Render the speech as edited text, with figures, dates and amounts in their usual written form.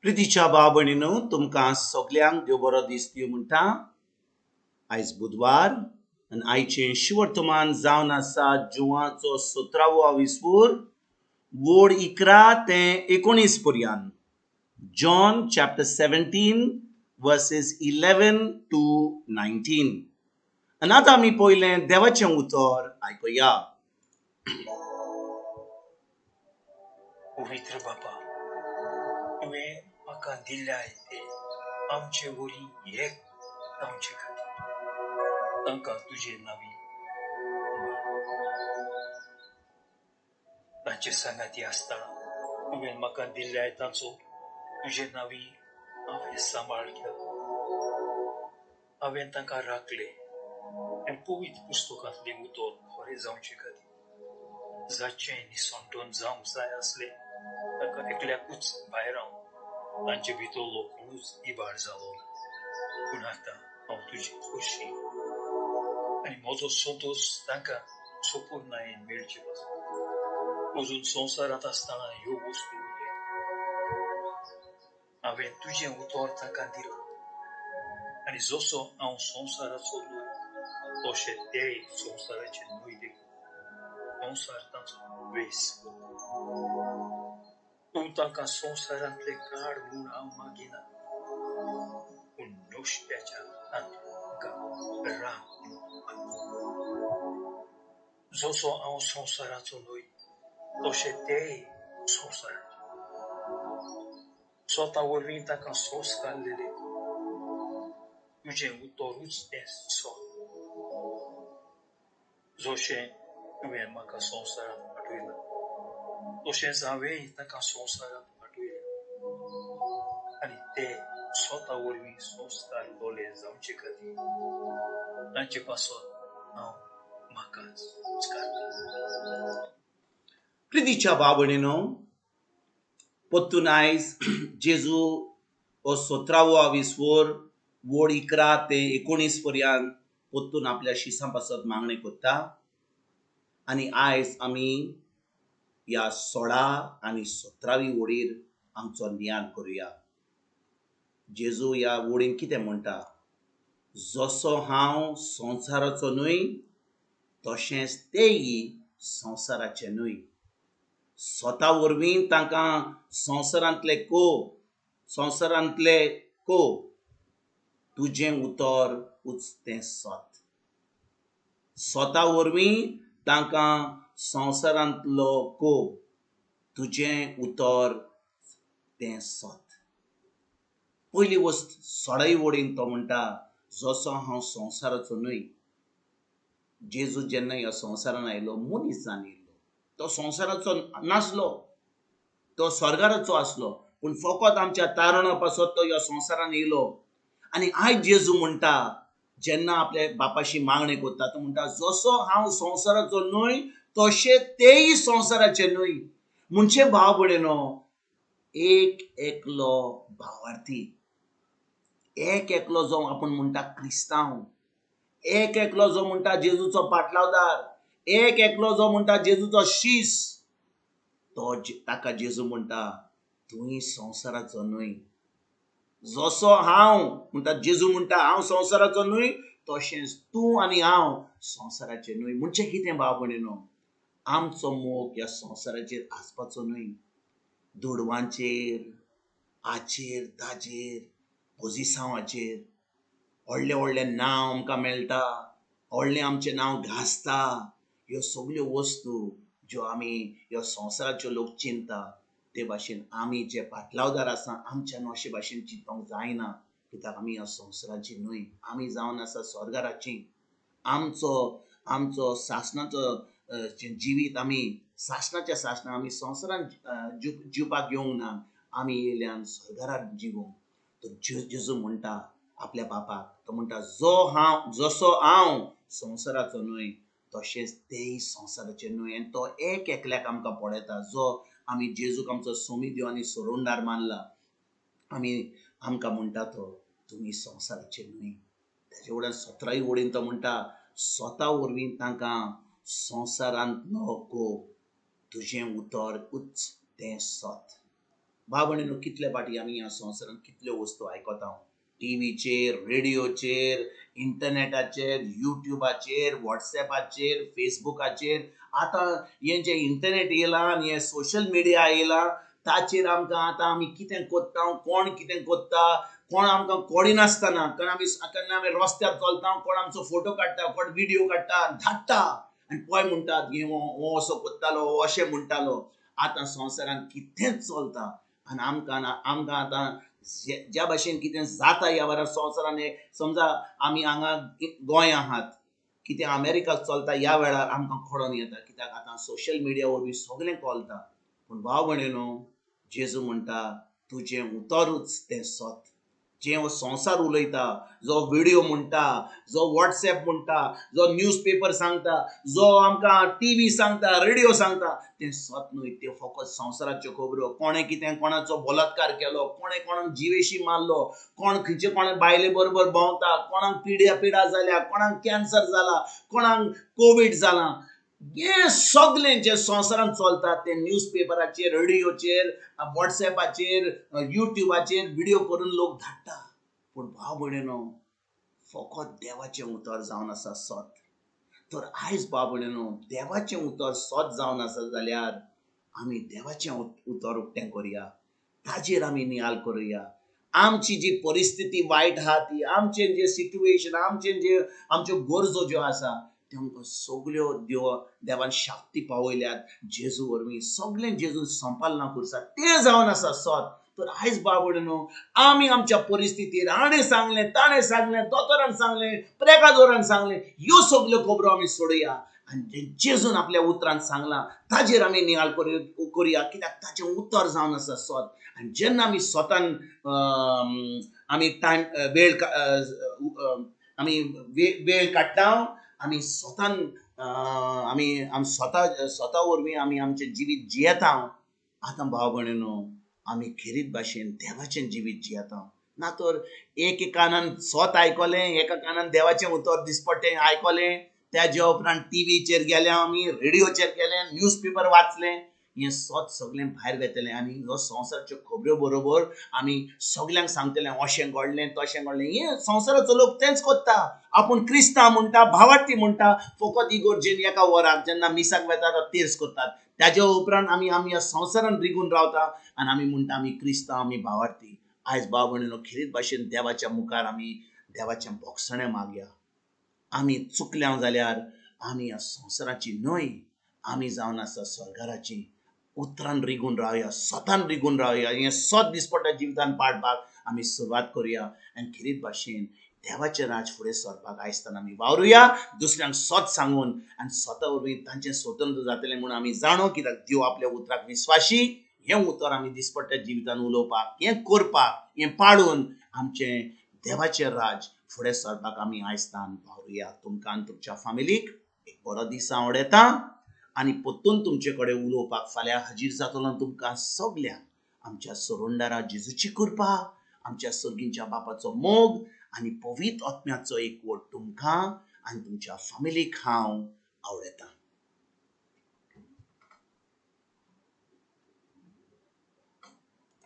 प्रितीच्या बाबणीनो तुमकां सगल्यांक देव बरो दीस दिवं म्हणटा. आयज बुधवार आनी आयचें शिवर्तमान जावन आसा जुवाचो 17वो विसपूर वोड 11 ते 19 पर्यंत. John chapter 17 verses 11 to 19. आनी आतां आमी पयलें देवाचें उतर आयकुया. पवित्र बापा, तुवें म्हाका दिल्याय ते आमचे वरी एक जावचे खातीर तांकां तुजे नांवी तांचे सांगाती आसतना तुवें म्हाका दिल्याय तांचो तुजे नांवी हांवें सांबाळ केलो. हांवें तांकां राखले आनी पवित्र पुस्तकांतलें उतर खरें जावचे खातीर जाचें निसंतोन जावंक जाय आसलें ताका एकल्याकूच भायर हांव तांचे भितरलो कोणूच इबाड जालो ना. पूण आतां हांव तुजी खोशी आनी म्हजो संतोश तांकां संपूर्णतायेन मेळचे पासून अजून संवसारांत आसतना ह्यो वस्तू हांवें तुजें उतर तांकां दिलां. आनी जसो हांव संवसाराचो न्हय तशें तेय संवसाराचे न्हय देखून संवसार तांचो वेस करता. तूं तांकां संवसारांतले काड म्हूण हांव मागिना, पूण नश्ट्याच्या तांकां राख म्हूण मागता. जसो हांव संवसाराचो न्हय तशें तेय संवसाराचे. स्वता वरवीं तांकां संस्कारलेले तुजें उतरूच तें सो. जशें तुवें म्हाका संवसारांत पाठयलां तशेंच हांवेंय तांकां संवसारांत पाठयलां. आनी ते स्वता वरवीं संस्कार दोले जावचे खातीर तांचे पासत हांव म्हाकाच संस्कार. प्रितीच्या बाबणीनो, पोत्तून आयज जेजू हो 17वो विसवोर वोड 11 ते 19 पर्यंत पोत्तून आपल्या शिसां पासत मागणें करता. आनी आयज आमी ह्या 16 आनी 17वी वोडीर आमचो ध्यान करुया. जेजू ह्या वोडीन कितें म्हणटा? जसो हांव संवसाराचो न्हय तशेंच तेय संवसाराचे न्हय. स्वता वरवीं तांकां संवसारांतले तुजें उतर उचतें सत. स्वता वरवीं तांकां संवसारांतलो तुजें उतर तें सत. पयली वस्त 16वी वोडीन तो म्हणटा जसो हांव संवसाराचो न्हय. जेजू जेन्ना ह्या संवसारान आयलो मनीस जावन येयलो. तो संवसाराचो नासलो, तो स्वर्गाराचो आसलो, पूण फकत आमच्या तारणा पासत तो ह्या संवसारान येयलो. आनी आयज जेजू म्हणटा, जेन्ना आपल्या बापाशी मागणें करता तो म्हणटा जसो हांव संवसाराचो न्हय तशें तेय संवसाराचे न्हय. म्हणचे भाव भयणीनो, एक एकलो भावार्थी, एक एकलो जो आपूण म्हणटा क्रिस्तांव, एक एकलो जो म्हणटा जेजूचो पाटलावदार, एक एकलो जो म्हणटा जेजूचो शीस, तो ताका जेजू म्हणटा तुय संवसाराचो न्हय. जसो हांव म्हणटा जेजू म्हणटा हांव संवसाराचो न्हय तशेंच तूं आनी हांव संवसाराचे न्हय. म्हणजे कितें भाव भयणीनो, आमचो मोग ह्या संवसाराचेर आसपाचो न्हय. दुडवांचेर, आचेर दाचेर, पोजिसांवाचेर व्हडले व्हडले नांव आमकां मेळटा, व्हडलें आमचें नांव घासता. ह्यो सगल्यो वस्तू ज्यो आमी ह्यो संवसाराच्यो लोक चिंता ते भाशेन आमी जे पाटलावदार आसा आमच्यान अशे भाशेन चिंतोंक जायना. कित्याक आमी ह्या संवसाराची न्हय, आमी जावन आसा स्वर्गाराची. आमचो सासणाचो जिवीत आमी सासणाच्या आमी संवसारान जिवपाक येवंक ना. आमी येयल्यान स्वर्गाराक जिवंक. तर जेजू म्हणटा आपल्या बापाक, तो म्हणटा जसो हांव संवसाराचो न्हय तशेंच तेय संवसाराचे न्हय. आनी तो एक एकल्याक आमकां पळयता. जो आमी जेजूक आमचो सोमी देव आनी सोरोंडार मानला, आमकां म्हणटा तो तुमी संवसाराचे न्हय. तेजे वयल्यान 17वी वोडीन तो म्हणटा स्वता वरवीं तांकां संवसारांतलो तुजें उतर उच तें सत. भाव भयणीनो, कितले फाटी आमी ह्या संवसारान कितल्यो वस्तू आयकता. टीव्हीचेर, रेडिओचेर, इंटरनेटाचेर, युट्यूबाचेर, व्हॉट्सएपाचेर, फेसबुकाचेर. आतां हें जें इंटरनेट येयलां आनी हें सोशल मिडिया येयलां, ताचेर आमकां आतां आमी कितें कोत्ता, कोण कितें कोत्ता, कोण आमकां कोणी नासतना, कारण आमी रस्त्यार चलता, कोण आमचो फोटो काडटा, कोण व्हिडिओ काडटा, धाडटा आनी पळय म्हणटात, हो असो कोत्तालो, हो अशें म्हणटालो. आतां संवसारान कितेंच चलता आनी आमकां आतां ज्या भाशेन कितें जाता ह्या वरार संवसारान, समजा आमी हांगा गोंय आहात, कितें अमेरिकाक चलता ह्या वेळार आमकां कळोन येता, कित्याक आतां सोशल मिडिया वरवीं सगळें कळटा. पूण भाव भयणीनो, जेजू म्हणटा, तुजें उतरूच तें सत. जे हो संवसार उलयता, जो व्हिडिओ म्हणटा, जो व्हॉट्सएप म्हणटा, जो न्यूज पेपर सांगता, जो आमकां टीव्ही सांगता, रेडिओ सांगता, तें सत न्हय. ते फकत संवसाराच्यो खबरो. कोणें कितें कोणाचो बलात्कार केलो, कोणें कोणाक जिवेशी मारलो, कोण खंयचे कोण बायले बरोबर भोंवता, कोणाक पिड्या जाल्या, कोणाक कॅन्सर जाला, कोणाक कोवीड जाला, हे सगळें जे संवसारान चलता तें न्यूज पेपराचेर, रेडिओचेर, व्हॉट्सएपाचेर, युट्यूबाचेर व्हिडिओ करून लोक धाडटा. पूण भाव भयणीनो, फकत देवाचें उतर जावन आसा सत. तर आयज भाव भयणीनो, देवाचें उतर सत जावन आसा जाल्यार आमी देवाचें उतर उक्तें करुया, ताजेर आमी नियाल करुया. आमची जी परिस्थिती वायट आहा ती, आमचें जे सिट्युएशन, आमच्यो गरजो ज्यो आसा, तांकां सगळ्यो देवान शाक्ती पावयल्यात. जेजू वरवीं सगळें जेजून संपालना करता तें जावन आसा सत. तर आयज भाव भयणीनो, आमी आमच्या परिस्थितीर हाणें सांगलें, ताणें सांगलें, दोतोरान सांगलें, प्रेकादोरान सांगलें, ह्यो सगळ्यो खबरो आमी सोडुया आनी जेजून आपल्या उतरांत सांगलां ताजेर आमी नियाल करुया, कित्याक ताचें उतर जावन आसा सत. आनी जेन्ना आमी स्वतान आमी टायम वेळ काडटा, आमी स्वतान आमी स्वता वरवीं आमी आमचें जिवीत जियेता. आतां भाव भयणीनो, आमी खेरीत भाशेन देवाचें जिवीत जियेता. ना तर एक कानान सत आयकलें, एका कानान देवाचें उतर दिसपटें आयकलें, त्याच्या उपरांत टीव्हीचेर गेले, आमी रेडिओचेर गेले, न्यूज पेपर वाचलें, हें सत सगळें भायर वेतलें. आनी ह्यो संवसाराच्यो खबऱ्यो बरोबर आमी सगळ्यांक सांगतलें, अशें घडलें, तशें घडलें. हें संवसाराचो लोक तेंच कोत्ता. आपूण क्रिस्तांव म्हणटा, भावार्थी म्हणटा, फकत इगोर्जेन एका वराक जेन्ना मिसाक वेता तो तेर्स करतात. त्याच्या उपरांत आमी ह्या संवसारान रिगून रावता आनी आमी म्हणटा आमी क्रिस्तांव, आमी भावार्थी. आयज भाव भयणीनो, खेरीत भाशेन देवाच्या मुखार आमी देवाचें भोगसणें मागया. आमी चुकल्या जाल्यार आमी ह्या संवसाराची न्हय, आमी जावन आसा स्वर्गाराची. उतरान रिगून रावया, सतान रिगून रावया. हें सत दिसपट्या जिवितान पाडपाक आमी सुरवात करुया आनी खेरीत भाशेन देवाचें राज फुडें सरपाक आयजतान आमी वावरुया, दुसऱ्यांक सत सांगून आनी स्वता वरवीं तांचें स्वतंत्र जातलें म्हूण आमी जाणो. कित्याक देव आपल्या उतराक विस्वाशी. हें उतर आमी दिसपट्ट्या जिवितान उलोवपाक, हें करपाक, हें पाळून आमचें देवाचें राज फुडें सरपाक आमी आयजतान वावरुया. तुमकां आनी तुमच्या फॅमिलीक एक बरो दीस हांव येता आनी परतून तुमचे कडेन उलोवपाक फाल्यां हाजीर जातलो. तुमकां सगल्यांक आमच्या सोरोंडारा जेजूची कृपा, आमच्या सर्गींच्या बापाचो मोग आनी पवित्र आत्म्याचो एकवट तुमकां आनी तुमच्या फॅमिलीक हांव आवडटा.